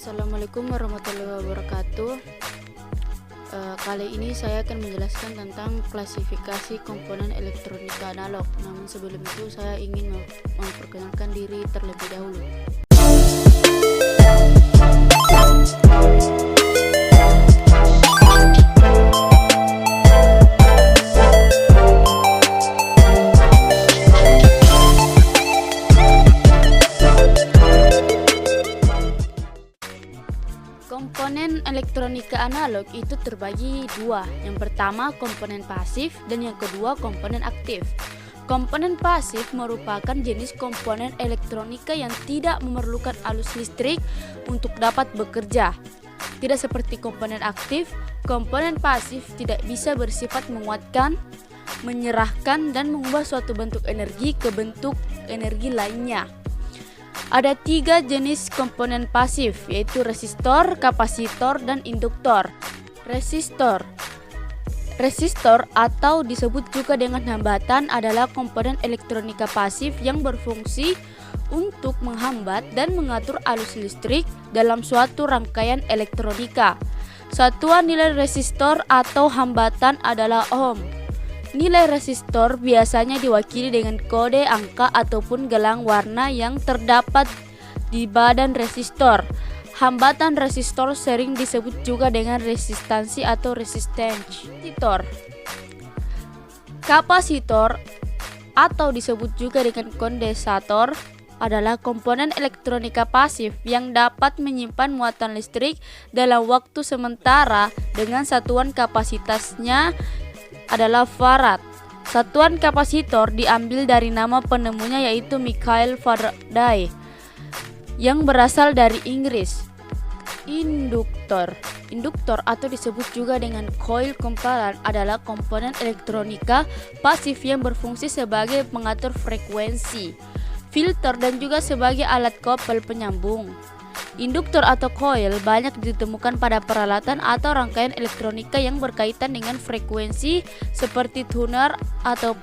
Assalamualaikum warahmatullahi wabarakatuh. Kali ini saya akan menjelaskan tentang klasifikasi komponen elektronika analog. Namun sebelum itu saya ingin memperkenalkan diri terlebih dahulu. Komponen elektronika analog itu terbagi dua. Yang pertama komponen pasif dan yang kedua komponen aktif. Komponen pasif merupakan jenis komponen elektronika yang tidak memerlukan arus listrik untuk dapat bekerja. Tidak seperti komponen aktif, komponen pasif tidak bisa bersifat menguatkan, menyerahkan, dan mengubah suatu bentuk energi ke bentuk energi lainnya. Ada tiga jenis komponen pasif, yaitu resistor, kapasitor, dan induktor. Resistor atau disebut juga dengan hambatan adalah komponen elektronika pasif yang berfungsi untuk menghambat dan mengatur arus listrik dalam suatu rangkaian elektronika. Satuan nilai resistor atau hambatan adalah ohm. Nilai resistor biasanya diwakili dengan kode angka ataupun gelang warna yang terdapat di badan resistor. Hambatan resistor sering disebut juga dengan resistansi atau resistance. Kapasitor atau disebut juga dengan kondensator adalah komponen elektronika pasif yang dapat menyimpan muatan listrik dalam waktu sementara dengan satuan kapasitasnya adalah farad. Satuan kapasitor diambil dari nama penemunya yaitu Michael Faraday yang berasal dari Inggris. Induktor atau disebut juga dengan coil comparan adalah komponen elektronika pasif yang berfungsi sebagai pengatur frekuensi, filter, dan juga sebagai alat kopel penyambung. Induktor atau coil banyak ditemukan pada peralatan atau rangkaian elektronika yang berkaitan dengan frekuensi seperti tuner atau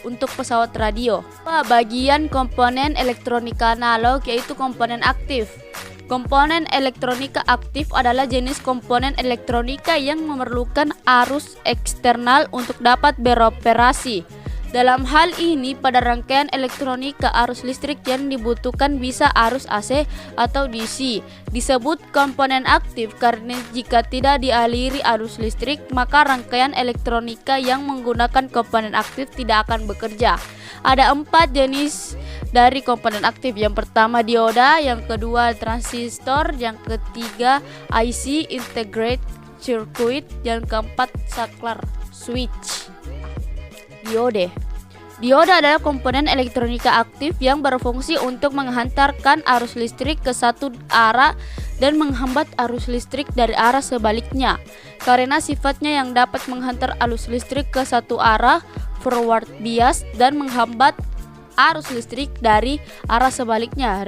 untuk pesawat radio. Bagian komponen elektronika analog yaitu komponen aktif. Komponen elektronika aktif adalah jenis komponen elektronika yang memerlukan arus eksternal untuk dapat beroperasi. Dalam hal ini, pada rangkaian elektronika arus listrik yang dibutuhkan bisa arus AC atau DC. Disebut komponen aktif karena jika tidak dialiri arus listrik, maka rangkaian elektronika yang menggunakan komponen aktif tidak akan bekerja. Ada 4 jenis dari komponen aktif. Yang pertama dioda, yang kedua transistor, yang ketiga IC integrated circuit, yang keempat saklar switch. Dioda adalah komponen elektronika aktif yang berfungsi untuk menghantarkan arus listrik ke satu arah dan menghambat arus listrik dari arah sebaliknya. Karena sifatnya yang dapat menghantar arus listrik ke satu arah, forward bias, dan menghambat arus listrik dari arah sebaliknya,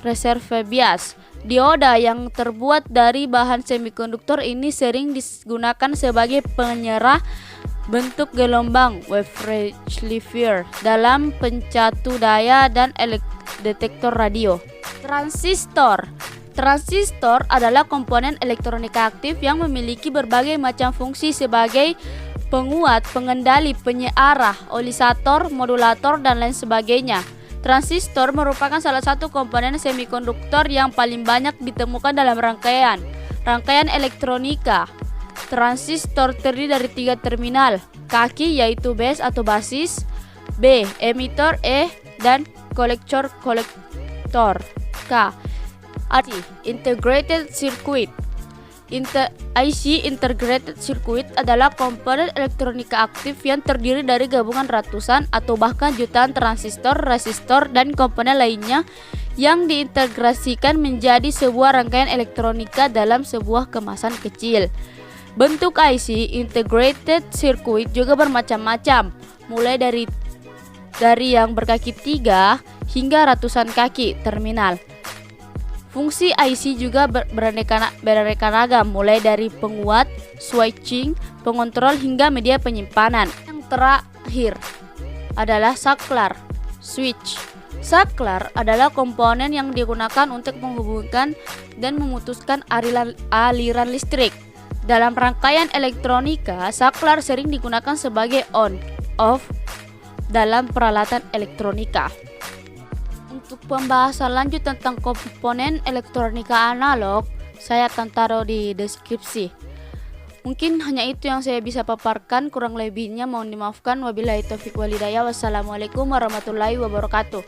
reserve bias. Dioda yang terbuat dari bahan semikonduktor ini sering digunakan sebagai penyerah bentuk gelombang wave receiver dalam pencatu daya dan detektor radio. Transistor adalah komponen elektronika aktif yang memiliki berbagai macam fungsi sebagai penguat, pengendali, penyearah, oscillator, modulator, dan lain sebagainya. Transistor merupakan salah satu komponen semikonduktor yang paling banyak ditemukan dalam rangkaian elektronika. Transistor terdiri dari 3 terminal kaki, yaitu base atau basis, B, emitter, E, dan kolektor K. IC integrated circuit. IC integrated circuit adalah komponen elektronika aktif yang terdiri dari gabungan ratusan atau bahkan jutaan transistor, resistor, dan komponen lainnya yang diintegrasikan menjadi sebuah rangkaian elektronika dalam sebuah kemasan kecil. Bentuk IC integrated circuit juga bermacam-macam, mulai dari yang berkaki 3 hingga ratusan kaki terminal. Fungsi IC juga beraneka ragam, mulai dari penguat, switching, pengontrol, hingga media penyimpanan. Yang terakhir adalah saklar switch. Saklar adalah komponen yang digunakan untuk menghubungkan dan memutuskan aliran listrik. Dalam rangkaian elektronika, saklar sering digunakan sebagai on/off dalam peralatan elektronika. Untuk pembahasan lanjut tentang komponen elektronika analog, saya akan taruh di deskripsi. Mungkin hanya itu yang saya bisa paparkan, kurang lebihnya mohon dimaafkan. Wabillahi taufiq walhidayah. Wassalamualaikum warahmatullahi wabarakatuh.